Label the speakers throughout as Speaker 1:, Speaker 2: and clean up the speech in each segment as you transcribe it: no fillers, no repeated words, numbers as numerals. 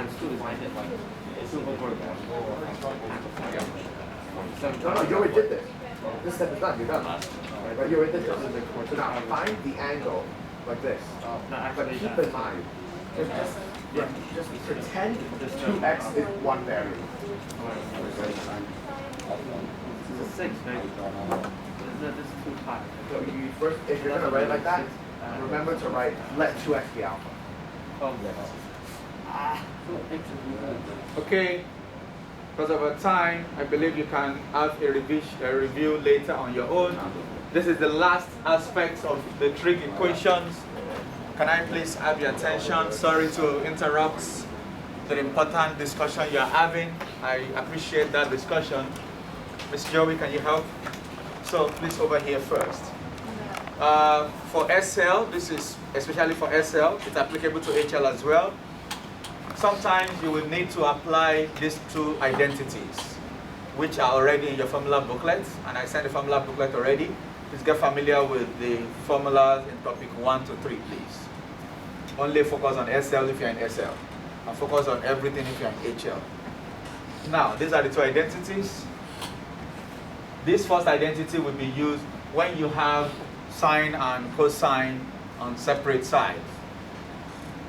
Speaker 1: times 2 is like 2 over 1.
Speaker 2: No, you already did this. This step is done. You're done. Right? You already did this. So now find the angle like this. But keep in mind, just pretend 2x is one variable.
Speaker 1: This is 6, right? This is 2 pi.
Speaker 2: So you first, if you're gonna write it like that, remember to write let 2x be alpha.
Speaker 1: Oh,
Speaker 3: Okay, because of our time, I believe you can have a review later on your own. This is the last aspect of the trig equations. Can I please have your attention? Sorry to interrupt the important discussion you are having. I appreciate that discussion. Ms. Joey, can you help? So please over here first. For SL, this is especially for SL, it's applicable to HL as well. Sometimes you will need to apply these two identities, which are already in your formula booklet, and I sent the formula booklet already. Please get familiar with the formulas in topic 1 to 3, please. Only focus on SL if you're in SL, and focus on everything if you're in HL. Now, these are the two identities. This first identity will be used when you have sine and cosine on separate sides.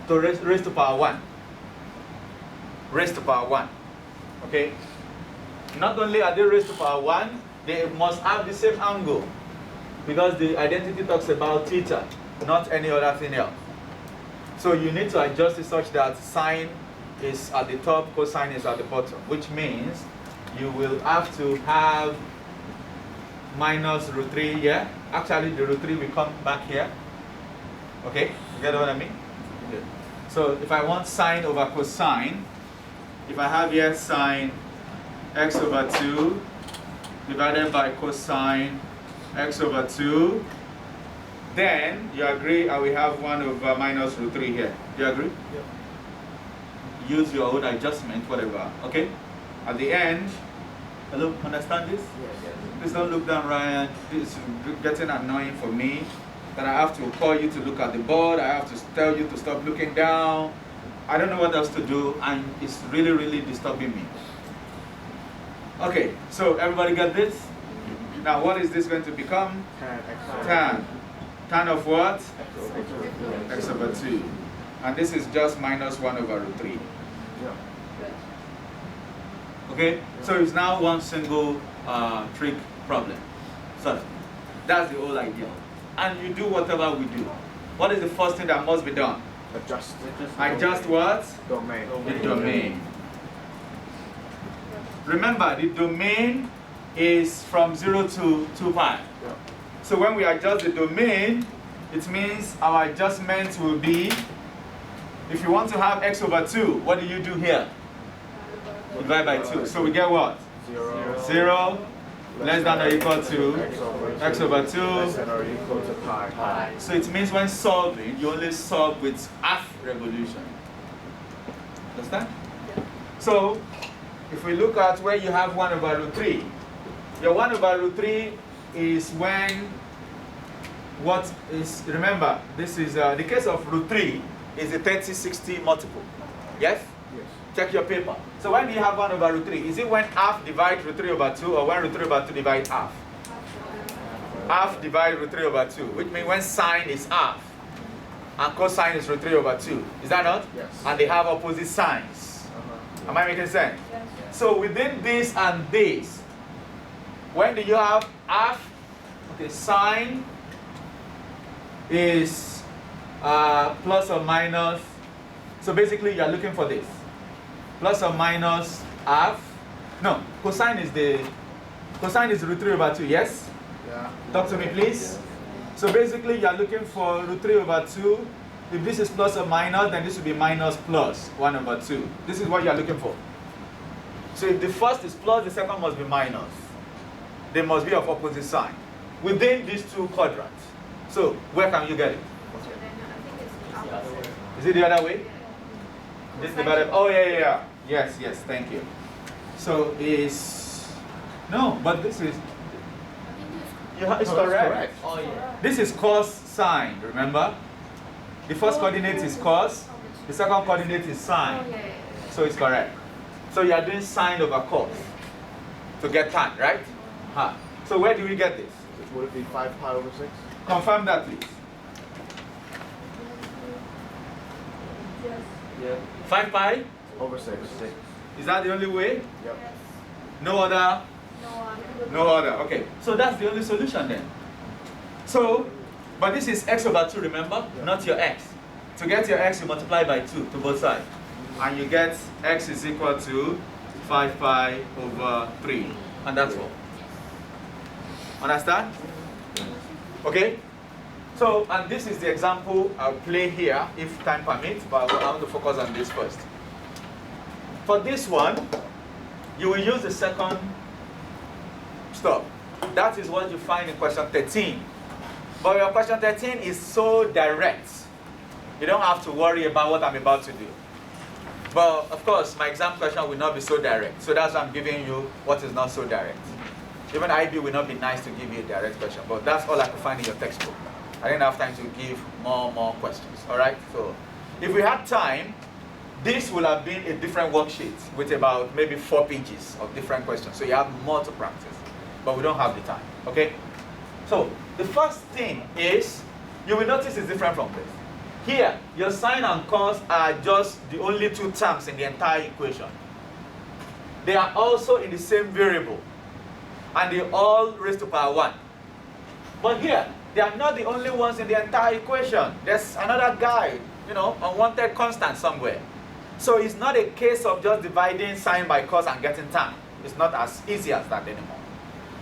Speaker 3: So raised to power 1. Raised to power 1. Okay? Not only are they raised to power 1, they must have the same angle, because the identity talks about theta, not any other thing else. So you need to adjust it such that sine is at the top, cosine is at the bottom, which means you will have to have minus root 3 here. Actually, the root 3 will come back here. Okay? You get what I mean? Okay. So if I want sine over cosine, if I have here sine x over 2 divided by cosine x over 2, then you agree I will have 1 over minus root 3 here. Do you agree? Yeah. Use your own adjustment, whatever. Okay? At the end, hello, understand this?
Speaker 2: Yes.
Speaker 3: Please don't look down, Ryan. This is getting annoying for me, that I have to call you to look at the board. I have to tell you to stop looking down. I don't know what else to do, and it's really, really disturbing me. Okay, so everybody got this? Now, what is this going to become? Tan. Tan of what? X over 2. And this is just minus 1 over root 3. Okay, so it's now one single trig problem. So that's the whole idea. And you do whatever we do. What is the first thing that must be done? Adjust what?
Speaker 2: Domain.
Speaker 3: The domain. Remember, the domain is from 0 to 2 pi.
Speaker 2: Yeah.
Speaker 3: So when we adjust the domain, it means our adjustment will be, if you want to have x over 2, what do you do here? Divide by 2. So we get what? 0 less than or equal to x over 2
Speaker 2: less than or equal to pi.
Speaker 3: So it means when solving, you only solve with half revolution. Understand? So if we look at where you have 1 over root 3, your 1 over root 3 is when what is, remember, this is the case of root 3 is a 30-60 multiple. Yes?
Speaker 2: Yes.
Speaker 3: Check your paper. So when do you have 1 over root 3? Is it when half divide root 3 over 2, or when root 3 over 2 divide half? Half divide root 3 over 2, which means when sine is half and cosine is root 3 over 2. Is that not?
Speaker 2: Yes.
Speaker 3: And they have opposite signs. Am I making sense?
Speaker 4: Yes.
Speaker 3: So within this and this, when do you have half? Okay, sine is plus or minus. So basically you are looking for this. Plus or minus half. No, cosine is root 3 over 2, yes?
Speaker 2: Yeah.
Speaker 3: Talk to me, please. So basically, you are looking for root 3 over 2. If this is plus or minus, then this will be minus plus 1 over 2. This is what you are looking for. So if the first is plus, the second must be minus. They must be of opposite sign within these two quadrants. So where can you get it? Is it the other way? This divided. Oh yeah. Yes. Thank you. So is no, but this is. It's correct.
Speaker 1: Oh, yeah.
Speaker 3: This is cos sine, remember? The first coordinate is cos, the second coordinate is sine. So it's correct. So you are doing sine over cos to get tan, right? So where do we get this?
Speaker 2: Would it be 5 pi over 6?
Speaker 3: Confirm that, please.
Speaker 1: Yeah.
Speaker 3: 5 pi?
Speaker 2: Over 6.
Speaker 3: Is that the only way?
Speaker 2: Yep.
Speaker 3: No other? No other. Okay. So that's the only solution then. So, but this is x over 2, remember?
Speaker 2: Yeah.
Speaker 3: Not your x. To get your x, you multiply by 2 to both sides. And you get x is equal to 5 pi over 3. And that's all. Understand? Okay? So, and this is the example I'll play here if time permits, but I want to focus on this first. For this one, you will use the second step. That is what you find in question 13. But your question 13 is so direct. You don't have to worry about what I'm about to do. But of course, my exam question will not be so direct. So that's why I'm giving you what is not so direct. Even IB will not be nice to give you a direct question, but that's all I could find in your textbook. I didn't have time to give more questions. All right. So if we had time, this would have been a different worksheet with about maybe 4 pages of different questions. So you have more to practice, but we don't have the time. Okay. So the first thing is, you will notice it's different from this. Here, your sine and cos are just the only 2 terms in the entire equation. They are also in the same variable, and they all raised to power 1. But here, they are not the only ones in the entire equation. There's another guy, unwanted constant somewhere. So it's not a case of just dividing sine by cos and getting tan. It's not as easy as that anymore.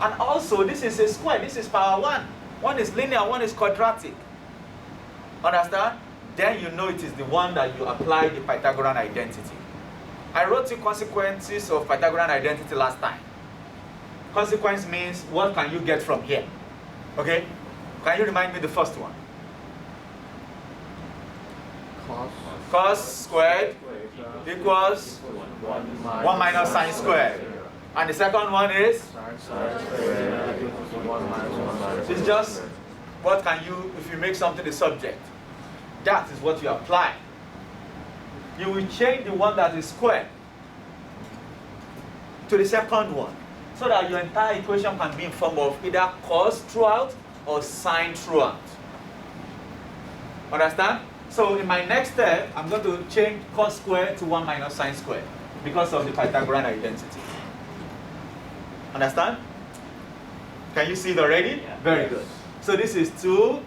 Speaker 3: And also, this is a square. This is power 1. One is linear, one is quadratic. Understand? Then you know it is the one that you apply the Pythagorean identity. I wrote you consequences of Pythagorean identity last time. Consequence means what can you get from here? Okay? Can you remind me the first one? Cos squared equals 1 minus sine squared. And the second one is? It's just what can you, if you make something the subject. That is what you apply. You will change the one that is square to the second one, so that your entire equation can be in form of either cos throughout or sine throughout. Understand? So in my next step, I'm going to change cos squared to 1 minus sine squared because of the Pythagorean identity. Understand? Can you see it already?
Speaker 1: Yeah.
Speaker 3: Very good. So this is 2.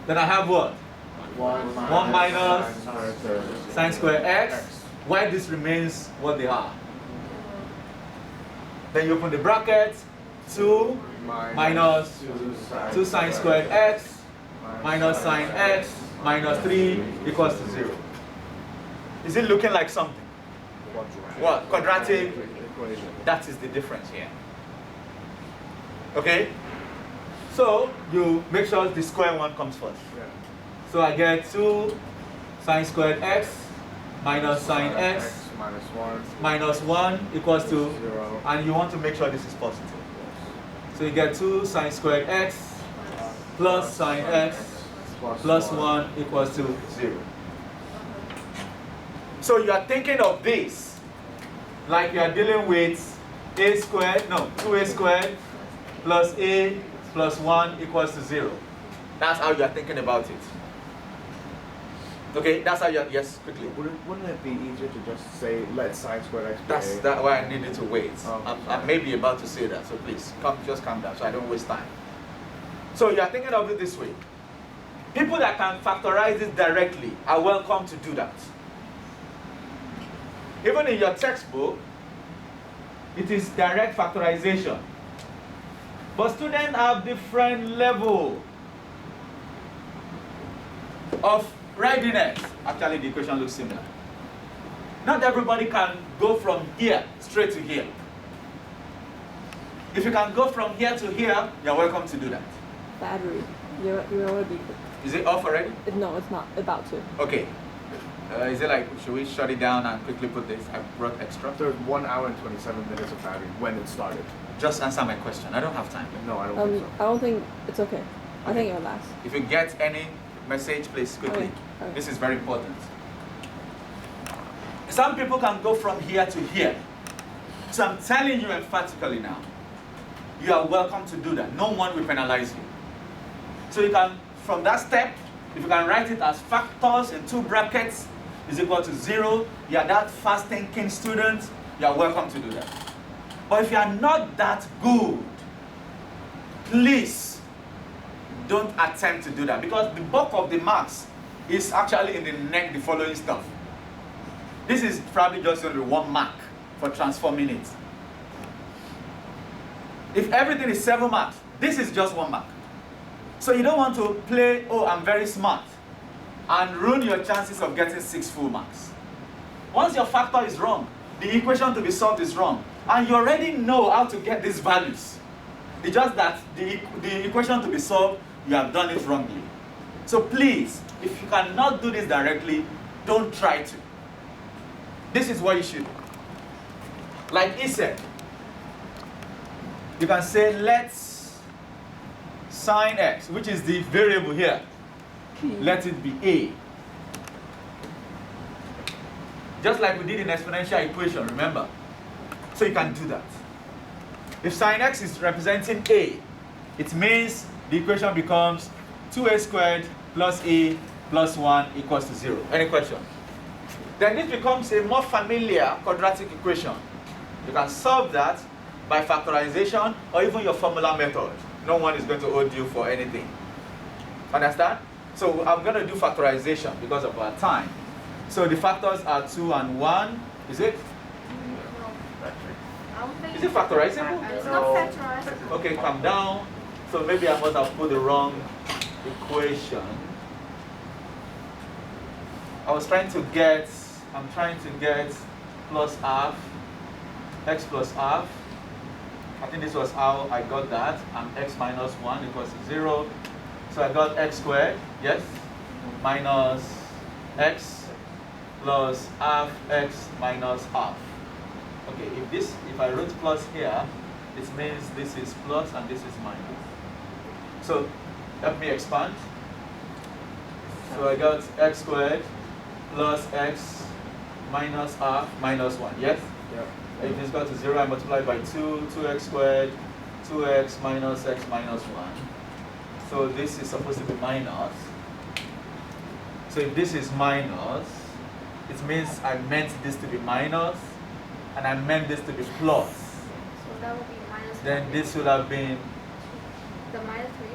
Speaker 3: Then I have what? 1 minus sine squared x. Why this remains what they are. Then you open the bracket. 2 minus 2 sine squared x minus sine x minus 3 equals to 0. Is it looking like something? What? Quadratic? That is the difference here. Okay? So you make sure the square one comes first. So I get 2 sine squared x minus sine x minus 1 equals to 0. And you want to make sure this is positive. So you get 2 sine squared x plus sine x plus 1 equals to 0. So you are thinking of this like you are dealing with a squared, no, 2a squared plus a plus 1 equals to 0. That's how you are thinking about it. Okay, that's how you are, yes, quickly.
Speaker 2: Wouldn't it be easier to just say, let sine squared x be
Speaker 3: That's
Speaker 2: a?
Speaker 3: that why I needed to wait.
Speaker 2: Oh,
Speaker 3: I may be about to say that, so please, just calm down so I don't waste time. So you are thinking of it this way. People that can factorize this directly are welcome to do that. Even in your textbook, it is direct factorization. But students have different level of readiness. Actually, the equation looks similar. Not everybody can go from here straight to here. If you can go from here to here, you're welcome to do that.
Speaker 4: Battery. You're already.
Speaker 3: Is it off already?
Speaker 4: No, it's not. About to.
Speaker 3: Okay. Is it like, should we shut it down and quickly put this? I brought extra.
Speaker 2: There's 1 hour and 27 minutes of battery when it started.
Speaker 3: Just answer my question. I don't have time.
Speaker 2: No, I don't think so.
Speaker 4: I don't think it's okay. I think it'll last.
Speaker 3: If you get any message, please quickly.
Speaker 4: Okay.
Speaker 3: This is very important. Some people can go from here to here. So I'm telling you emphatically now, you are welcome to do that. No one will penalize you. So you can, from that step, if you can write it as factors in 2 brackets is equal to 0, you are that fast thinking student, you are welcome to do that. But if you are not that good, please don't attempt to do that, because the bulk of the marks is actually in the following stuff. This is probably just only 1 mark for transforming it. If everything is 7 marks, this is just 1 mark. So you don't want to play, oh, I'm very smart, and ruin your chances of getting 6 full marks. Once your factor is wrong, the equation to be solved is wrong, and you already know how to get these values. It's just that the equation to be solved, you have done it wrongly. So please, if you cannot do this directly, don't try to. This is what you should do. Like he said, you can say let's sine x, which is the variable here, let it be a. Just like we did in exponential equation, remember? So you can do that. If sine x is representing a, it means the equation becomes 2a squared plus a plus 1 equals to 0. Any question? Then this becomes a more familiar quadratic equation. You can solve that by factorization or even your formula method. No one is going to hold you for anything. Understand? So I'm going to do factorization because of our time. So the factors are 2 and 1. Is it? Is it factorizable?
Speaker 5: It's not factorizable.
Speaker 3: Okay, calm down. So maybe I must have put the wrong equation. I'm trying to get plus half, x plus half. I think this was how I got that, and x minus 1 equals to 0. So I got x squared, yes, minus x plus half x minus half. Okay, if I wrote plus here, it means this is plus and this is minus. So let me expand. So I got x squared plus x minus half minus 1, yes?
Speaker 2: Yeah.
Speaker 3: If this got to 0, I multiply by 2, 2x squared, 2x minus x minus 1. So this is supposed to be minus. So if this is minus, it means I meant this to be minus, and I meant this to be plus.
Speaker 5: So that would be minus 1.
Speaker 3: Then this would have been
Speaker 5: The minus 3,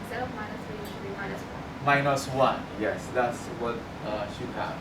Speaker 5: instead of minus 3, it should be minus 1.
Speaker 3: minus 1. Yes, that's what should have.